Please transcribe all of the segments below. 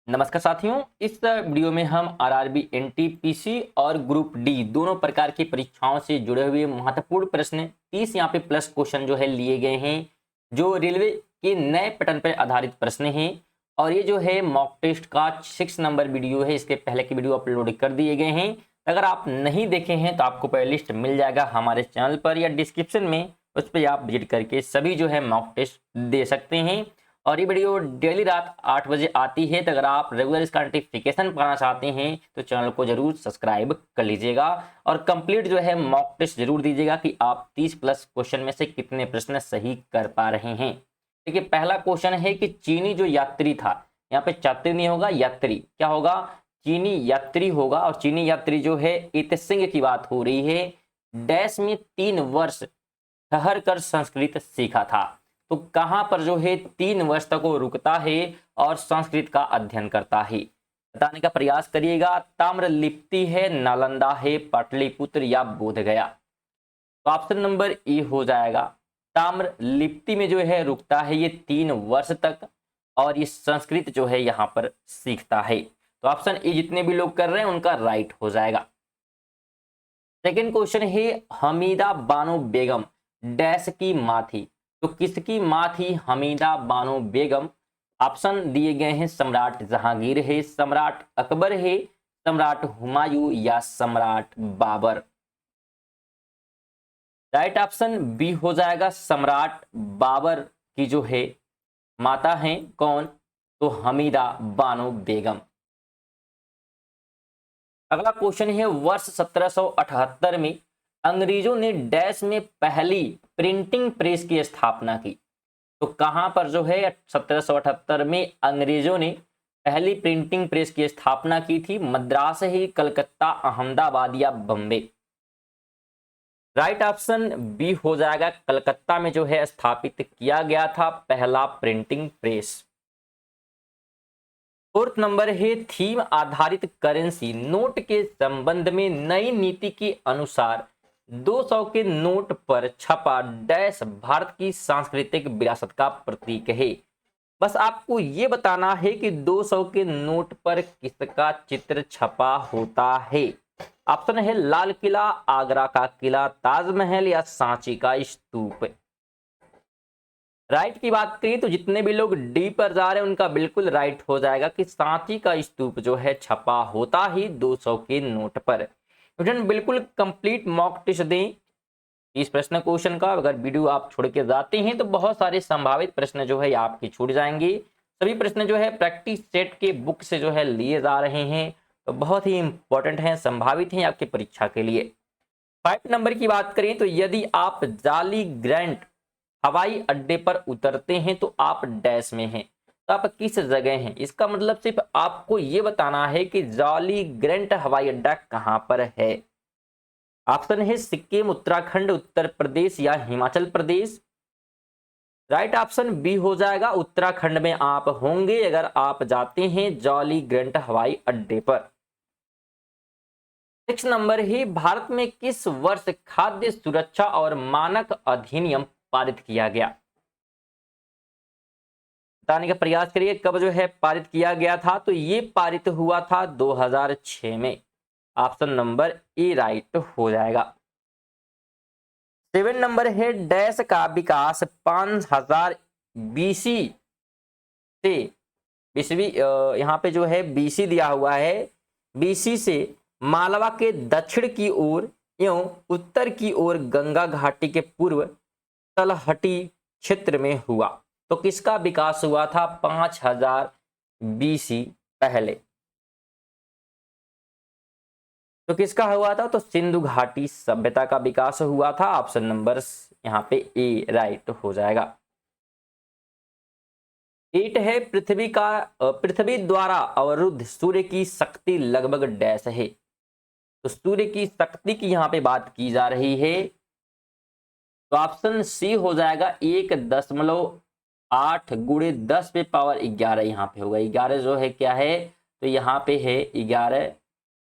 नमस्कार साथियों, इस वीडियो में हम आरआरबी एनटीपीसी और ग्रुप डी दोनों प्रकार की परीक्षाओं से जुड़े हुए महत्वपूर्ण प्रश्न 30 यहाँ पे प्लस क्वेश्चन जो है लिए गए हैं, जो रेलवे के नए पैटर्न पर आधारित प्रश्न हैं। और ये जो है मॉक टेस्ट का 6 नंबर वीडियो है, इसके पहले की वीडियो अपलोड कर दिए गए हैं। अगर आप नहीं देखे हैं तो आपको प्ले लिस्ट मिल जाएगा हमारे चैनल पर या डिस्क्रिप्शन में, उस पर आप विजिट करके सभी जो है मॉक टेस्ट दे सकते हैं। और ये वीडियो डेली रात 8 बजे आती है, तो अगर आप रेगुलर इसका नोटिफिकेशन पाना चाहते हैं तो चैनल को जरूर सब्सक्राइब कर लीजिएगा और कंप्लीट जो है मॉक टेस्ट जरूर दीजिएगा कि आप 30 प्लस क्वेश्चन में से कितने प्रश्न सही कर पा रहे हैं। देखिए, पहला क्वेश्चन है कि चीनी जो यात्री था, यहाँ पे छात्री नहीं होगा, यात्री क्या होगा, चीनी यात्री होगा। और चीनी यात्री जो है इतसिंह की बात हो रही है, डैश में 3 वर्ष ठहर कर संस्कृत सीखा था। तो कहां पर जो है 3 वर्ष तक वो रुकता है और संस्कृत का अध्ययन करता है, बताने का प्रयास करिएगा। ताम्रलिप्ति है, नालंदा है, पाटलिपुत्र या बोधगया। तो ऑप्शन नंबर ए हो जाएगा। ताम्रलिप्ति में जो है रुकता है ये 3 वर्ष तक और ये संस्कृत जो है यहाँ पर सीखता है। तो ऑप्शन ए जितने भी लोग कर रहे हैं उनका राइट हो जाएगा। सेकेंड क्वेश्चन है, हमीदा बानो बेगम डैश की मां थी। तो किसकी मां थी हमीदा बानो बेगम? ऑप्शन दिए गए हैं, सम्राट जहांगीर है, सम्राट अकबर है, सम्राट हुमायूं या सम्राट बाबर। राइट ऑप्शन बी हो जाएगा, सम्राट बाबर की जो है माता है कौन, तो हमीदा बानो बेगम। अगला क्वेश्चन है, वर्ष 1778 में अंग्रेजों ने डैश में पहली प्रिंटिंग प्रेस की स्थापना की। तो कहां पर जो है 1778 में अंग्रेजों ने पहली प्रिंटिंग प्रेस की स्थापना की थी? मद्रास ही, कलकत्ता, अहमदाबाद या बम्बे। राइट ऑप्शन बी हो जाएगा, कलकत्ता में जो है स्थापित किया गया था पहला प्रिंटिंग प्रेस। फोर्थ नंबर है, थीम आधारित करेंसी नोट के संबंध में नई नीति के अनुसार 200 के नोट पर छपा डैश भारत की सांस्कृतिक विरासत का प्रतीक है। बस आपको यह बताना है कि 200 के नोट पर किसका चित्र छपा होता है। ऑप्शन है लाल किला, आगरा का किला, ताजमहल या सांची का स्तूप। राइट की बात करें तो जितने भी लोग डी पर जा रहे हैं उनका बिल्कुल राइट हो जाएगा कि सांची का स्तूप जो है छपा होता ही 200 के नोट पर। स्टूडेंट बिल्कुल कंप्लीट मॉक टेस्ट दें इस प्रश्न क्वेश्चन का। अगर वीडियो आप छोड़ के जाते हैं तो बहुत सारे संभावित प्रश्न जो है आपके छूट जाएंगे। सभी प्रश्न जो है प्रैक्टिस सेट के बुक से जो है लिए जा रहे हैं, तो बहुत ही इंपॉर्टेंट हैं, संभावित हैं आपकी परीक्षा के लिए। 5 नंबर की बात करें तो यदि आप जाली ग्रैंड हवाई अड्डे पर उतरते हैं तो आप डैश में हैं, तो आप किस जगह हैं? इसका मतलब सिर्फ आपको यह बताना है कि जॉली ग्रैंट हवाई अड्डा कहां पर है। ऑप्शन है सिक्किम, उत्तराखंड, उत्तर प्रदेश या Himachal Pradesh. Right option B हो जाएगा, उत्तराखंड में आप होंगे अगर आप जाते हैं जॉली ग्रैंट हवाई अड्डे पर। 6 नंबर है, भारत में किस वर्ष खाद्य सुरक्षा और मानक अधिनियम पारित किया गया? बताने का प्रयास करिए कब जो है पारित किया गया था। तो ये पारित हुआ था 2006 में। ऑप्शन नंबर ए राइट हो जाएगा। 7 नंबर है, डैश का विकास 5000 बीसी से, बीसवी यहाँ पे जो है बीसी दिया हुआ है, बीसी से मालवा के दक्षिण की ओर एवं उत्तर की ओर गंगा घाटी के पूर्व तलहटी क्षेत्र में हुआ। तो किसका विकास हुआ था 5000 बीसी पहले? तो किसका हुआ था? तो सिंधु घाटी सभ्यता का विकास हुआ था। ऑप्शन नंबर यहाँ पे ए राइट हो जाएगा। 8 है, पृथ्वी द्वारा अवरुद्ध सूर्य की शक्ति लगभग डैश है। तो सूर्य की शक्ति की यहाँ पे बात की जा रही है, तो ऑप्शन सी हो जाएगा 1.8 गुणे 10 पे पावर 11 यहाँ पे होगा। 11 जो है क्या है, तो यहाँ पे है 11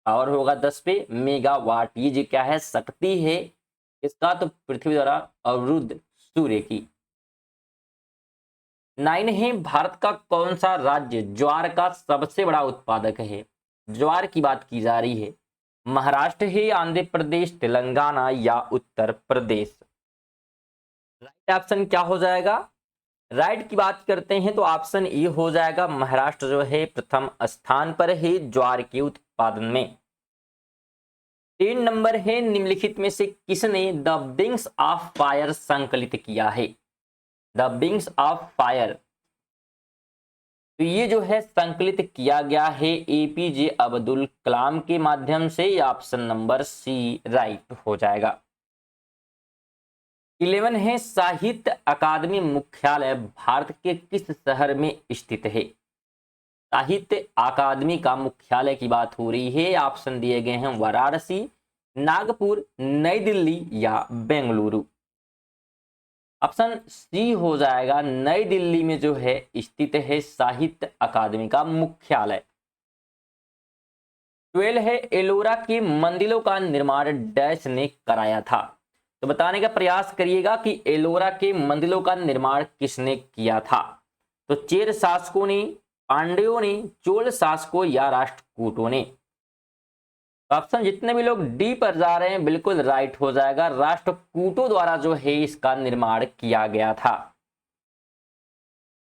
पावर होगा 10 पे मेगावाट। ये जो क्या है शक्ति है इसका, तो पृथ्वी द्वारा अवरुद्ध सूर्य की। 9 है, भारत का कौन सा राज्य ज्वार का सबसे बड़ा उत्पादक है? ज्वार की बात की जा रही है। महाराष्ट्र है, आंध्र प्रदेश, तेलंगाना या उत्तर प्रदेश? राइट ऑप्शन क्या हो जाएगा? राइट की बात करते हैं तो ऑप्शन ए हो जाएगा, महाराष्ट्र जो है प्रथम स्थान पर है ज्वार के उत्पादन में। 3 नंबर है, निम्नलिखित में से किसने द विंग्स ऑफ फायर संकलित किया है? द विंग्स ऑफ फायर, तो ये जो है संकलित किया गया है एपीजे अब्दुल कलाम के माध्यम से। ऑप्शन नंबर सी राइट हो जाएगा। 11 है, साहित्य अकादमी मुख्यालय भारत के किस शहर में स्थित है? साहित्य अकादमी का मुख्यालय की बात हो रही है। ऑप्शन दिए गए हैं वाराणसी, नागपुर, नई दिल्ली या बेंगलुरु। ऑप्शन सी हो जाएगा, नई दिल्ली में जो है स्थित है साहित्य अकादमी का मुख्यालय। 12 है, एलोरा के मंदिरों का निर्माण डैश ने कराया था? तो बताने का प्रयास करिएगा कि एलोरा के मंदिरों का निर्माण किसने किया था? तो चेर शासकों ने, पांड्यों ने, चोल शासकों या राष्ट्रकूटों ने? ऑप्शन जितने भी लोग डी पर जा रहे हैं बिल्कुल राइट हो जाएगा, राष्ट्रकूटों द्वारा जो है इसका निर्माण किया गया था।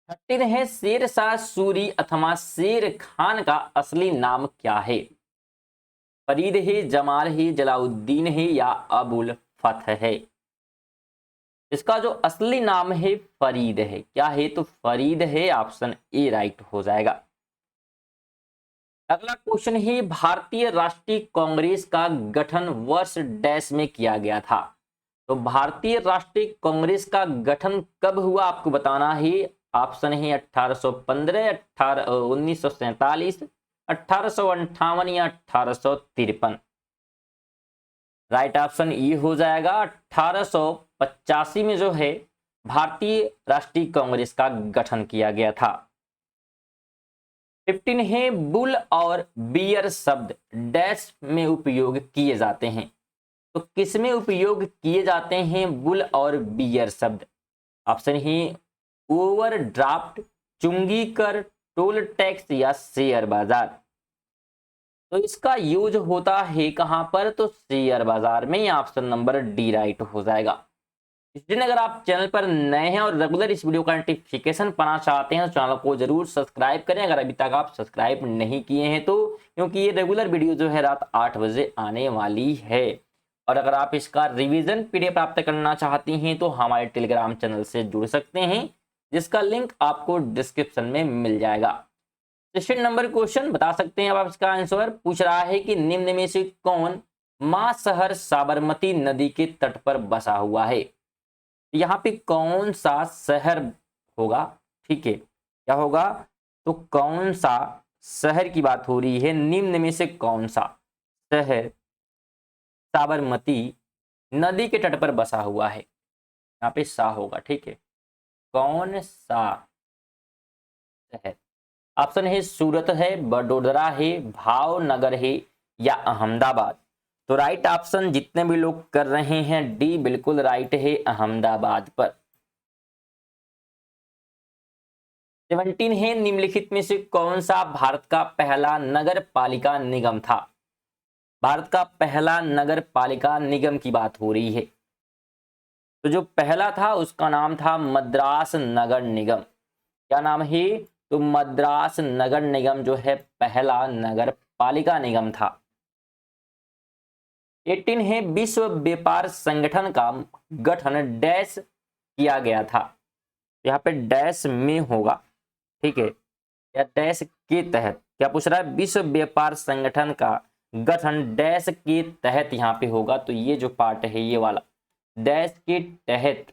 13 है, शेर शाह सूरी अथवा शेर खान का असली नाम क्या है? फरीद है, जमाल है, जलाउद्दीन है या अबुल फतह है? इसका जो असली नाम है फरीद है। क्या है? तो फरीद है। ऑप्शन ए राइट हो जाएगा। अगला क्वेश्चन है, भारतीय राष्ट्रीय कांग्रेस का गठन वर्ष डैश में किया गया था? तो भारतीय राष्ट्रीय कांग्रेस का गठन कब हुआ आपको बताना है। ऑप्शन है 1815, 1947, 1858 या 1853। राइट ऑप्शन ये हो जाएगा 1885 में जो है भारतीय राष्ट्रीय कांग्रेस का गठन किया गया था। 15 है, बुल और बियर शब्द डैश में उपयोग किए जाते हैं? तो किस में उपयोग किए जाते हैं बुल और बियर शब्द? ऑप्शन है ओवरड्राफ्ट, चुंगी कर, टोल टैक्स या शेयर बाजार। तो इसका यूज होता है कहां पर? तो शेयर बाजार में। ऑप्शन नंबर डी राइट हो जाएगा। इसलिए अगर आप चैनल पर नए हैं और रेगुलर इस वीडियो का नोटिफिकेशन पाना चाहते हैं तो चैनल को जरूर सब्सक्राइब करें अगर अभी तक आप सब्सक्राइब नहीं किए हैं तो, क्योंकि ये रेगुलर वीडियो जो है रात 8 बजे आने वाली है। और अगर आप इसका रिवीजन पीडीएफ प्राप्त करना चाहती हैं तो हमारे टेलीग्राम चैनल से जुड़ सकते हैं, जिसका लिंक आपको डिस्क्रिप्शन में मिल जाएगा। 16 नंबर क्वेश्चन बता सकते हैं अब आप इसका आंसर। पूछ रहा है कि निम्न में से कौन मां शहर साबरमती नदी के तट पर बसा हुआ है? यहाँ पे कौन सा शहर होगा? ठीक है, क्या होगा? तो कौन सा शहर की बात हो रही है, निम्न में से कौन सा शहर साबरमती नदी के तट पर बसा हुआ है? यहाँ पे सा होगा। ठीक है, कौन सा शहर? ऑप्शन है सूरत है, बड़ोदरा है, भावनगर है या अहमदाबाद। तो राइट ऑप्शन जितने भी लोग कर रहे हैं डी बिल्कुल राइट है, अहमदाबाद पर। 17 है, निम्नलिखित में से कौन सा भारत का पहला नगर पालिका निगम था? भारत का पहला नगर पालिका निगम की बात हो रही है। तो जो पहला था उसका नाम था मद्रास नगर निगम। क्या नाम है? तो मद्रास नगर निगम जो है पहला नगर पालिका निगम था। 18 है, विश्व व्यापार संगठन का गठन डैश किया गया था? यहाँ पे डैश में होगा। ठीक है, या डैश के तहत? क्या पूछ रहा है? विश्व व्यापार संगठन का गठन डैश के तहत यहाँ पे होगा। तो ये जो पार्ट है ये वाला डैश के तहत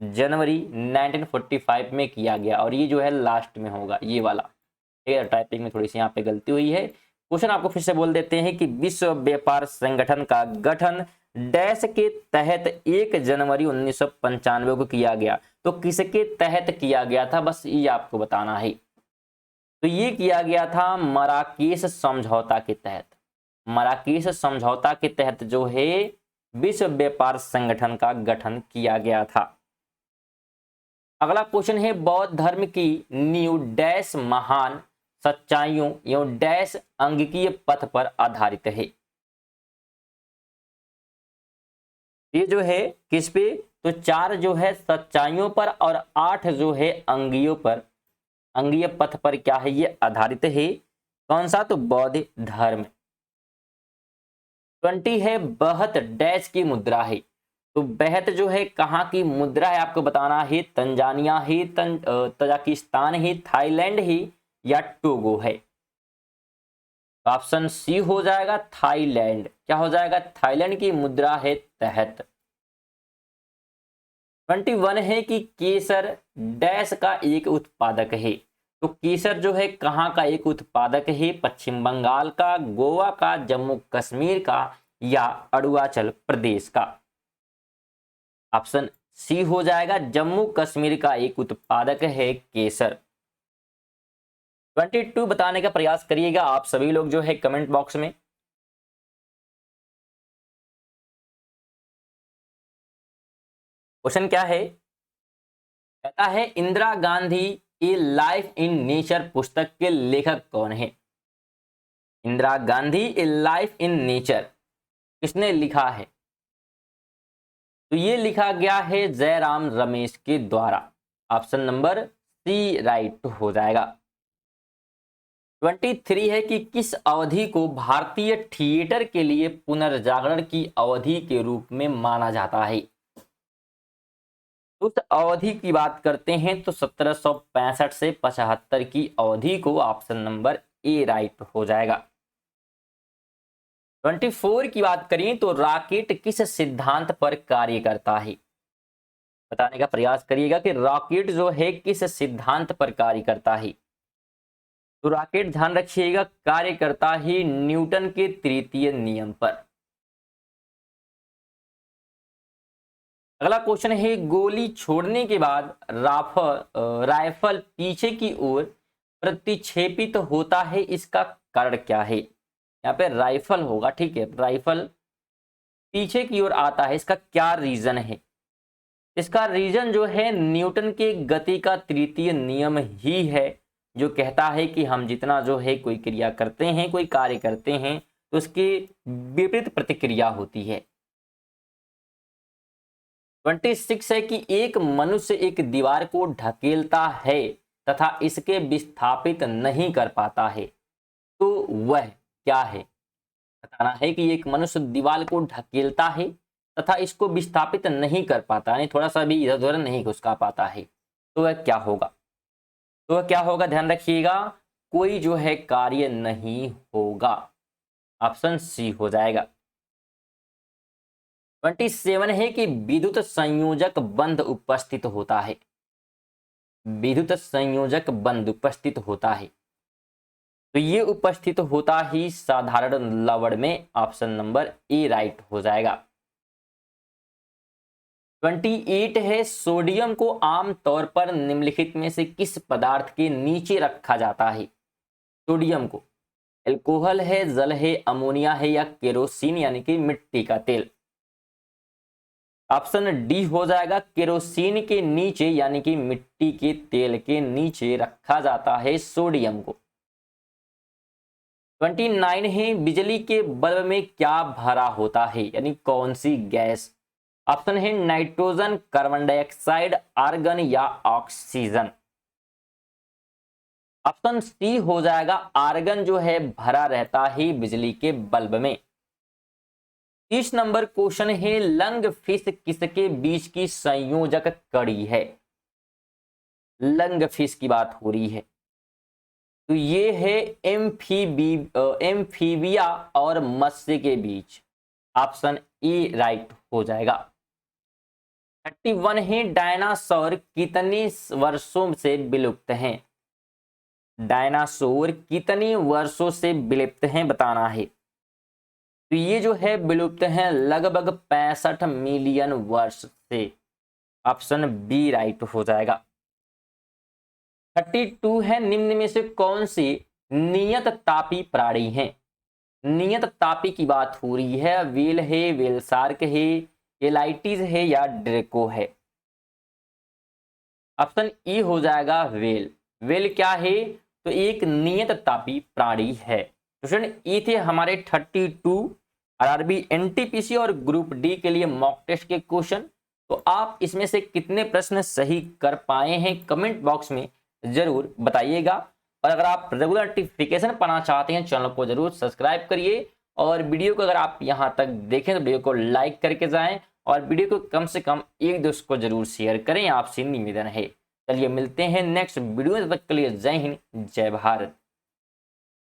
जनवरी 1945 में किया गया, और ये जो है लास्ट में होगा ये वाला। ठीक है, टाइपिंग में थोड़ी सी यहाँ पे गलती हुई है। क्वेश्चन आपको फिर से बोल देते हैं कि विश्व व्यापार संगठन का गठन डैश के तहत 1 जनवरी 1995 को किया गया। तो किसके तहत किया गया था, बस ये आपको बताना है। तो ये किया गया था मराकेश समझौता के तहत। मराकेश समझौता के तहत जो है विश्व व्यापार संगठन का गठन किया गया था। अगला क्वेश्चन है बौद्ध धर्म की नींव डैश महान सच्चाइयों एवं डैश अंगिकीय पथ पर आधारित है। ये जो है किस पे, तो 4 जो है सच्चाइयों पर और 8 जो है अंगियों पर, अंगीय पथ पर क्या है ये आधारित है। कौन सा, तो बौद्ध धर्म। 20 है बहत डैश की मुद्रा है। तो बेहत जो है कहाँ की मुद्रा है आपको बताना है, तंजानिया है, तजाकिस्तान है, थाईलैंड है या टोगो है। ऑप्शन सी हो जाएगा थाईलैंड। क्या हो जाएगा, थाईलैंड की मुद्रा है तहत। 21 है कि केसर डैश का एक उत्पादक है। तो केसर जो है कहाँ का एक उत्पादक है, पश्चिम बंगाल का, गोवा का, जम्मू कश्मीर का या अरुणाचल प्रदेश का। ऑप्शन सी हो जाएगा जम्मू कश्मीर का एक उत्पादक है केसर। 22 बताने का प्रयास करिएगा आप सभी लोग जो है कमेंट बॉक्स में। क्वेश्चन क्या है, कहता है इंदिरा गांधी ए लाइफ इन नेचर पुस्तक के लेखक कौन है। इंदिरा गांधी ए लाइफ इन नेचर किसने लिखा है, तो ये लिखा गया है जयराम रमेश के द्वारा। ऑप्शन नंबर सी राइट हो जाएगा। 23 है कि किस अवधि को भारतीय थिएटर के लिए पुनर्जागरण की अवधि के रूप में माना जाता है। उस अवधि की बात करते हैं तो 1765 से 75 की अवधि को ऑप्शन नंबर ए राइट हो जाएगा। 24 की बात करें तो रॉकेट किस सिद्धांत पर कार्य करता है। बताने का प्रयास करिएगा कि रॉकेट जो है किस सिद्धांत पर कार्य करता है। तो रॉकेट ध्यान रखिएगा कार्य करता है न्यूटन के तृतीय नियम पर। अगला क्वेश्चन है गोली छोड़ने के बाद राइफल पीछे की ओर प्रतिक्षेपित होता है, इसका कारण क्या है। यहाँ पे राइफल होगा, ठीक है, राइफल पीछे की ओर आता है, इसका क्या रीजन है। इसका रीजन जो है न्यूटन के गति का तृतीय नियम ही है, जो कहता है कि हम जितना जो है कोई क्रिया करते हैं, कोई कार्य करते हैं, तो उसकी विपरीत प्रतिक्रिया होती है। 26 है कि एक मनुष्य एक दीवार को ढकेलता है तथा इसके विस्थापित नहीं कर पाता है, तो वह क्या है। बताना है कि एक मनुष्य दीवार को ढकेलता है तथा इसको विस्थापित नहीं कर पाता, यानी थोड़ा सा भी इधर उधर नहीं घुसका पाता है, तो वह क्या होगा। तो वह क्या होगा, ध्यान रखिएगा, कोई जो है कार्य नहीं होगा। ऑप्शन सी हो जाएगा। 27 है कि विद्युत संयोजक बंध उपस्थित होता है। विद्युत संयोजक बंध उपस्थित होता है, तो ये उपस्थित होता ही साधारण लवण में। ऑप्शन नंबर ए राइट हो जाएगा। 28 है सोडियम को आमतौर पर निम्नलिखित में से किस पदार्थ के नीचे रखा जाता है। सोडियम को अल्कोहल है, जल है, अमोनिया है या केरोसिन यानी कि मिट्टी का तेल। ऑप्शन डी हो जाएगा, केरोसिन के नीचे यानी कि मिट्टी के तेल के नीचे रखा जाता है सोडियम को। 29 है बिजली के बल्ब में क्या भरा होता है, यानी कौन सी गैस। ऑप्शन है नाइट्रोजन, कार्बन डाइऑक्साइड, आर्गन या ऑक्सीजन। ऑप्शन सी हो जाएगा, आर्गन जो है भरा रहता है बिजली के बल्ब में। 30 नंबर क्वेश्चन है लंग फिश किसके बीच की संयोजक कड़ी है। लंग फिश की बात हो रही है, तो ये है एम्फीबिया और मत्स्य के बीच। ऑप्शन ए राइट हो जाएगा। 31 है डायनासोर कितने वर्षों से विलुप्त हैं। डायनासोर कितने वर्षों से विलुप्त हैं बताना है। तो ये जो है विलुप्त हैं लगभग 65 मिलियन वर्ष से। ऑप्शन बी राइट हो जाएगा। 32 है निम्न में से कौन सी नियत तापी प्राणी है। नियत तापी की बात हो रही है, व्हेल है, व्हेल शार्क है, एलाइटिस है या ड्रेको है। ऑप्शन ई हो जाएगा वेल। वेल क्या है? तो एक नियत तापी प्राणी है। तो स्टूडेंट ये थे हमारे 32 आरआरबी एनटीपीसी और ग्रुप डी के लिए मॉक टेस्ट के क्वेश्चन। तो आप इसमें से कितने प्रश्न सही कर पाए हैं कमेंट बॉक्स में जरूर बताइएगा। और अगर आप रेगुलर नोटिफिकेशन पाना चाहते हैं चैनल को जरूर सब्सक्राइब करिए। और वीडियो को अगर आप यहां तक देखें तो वीडियो को लाइक करके जाएं और वीडियो को कम से कम एक दोस्त को जरूर शेयर करें, आपसे निवेदन है। चलिए मिलते हैं नेक्स्ट वीडियो में, तब तक के लिए जय हिंद जय भारत।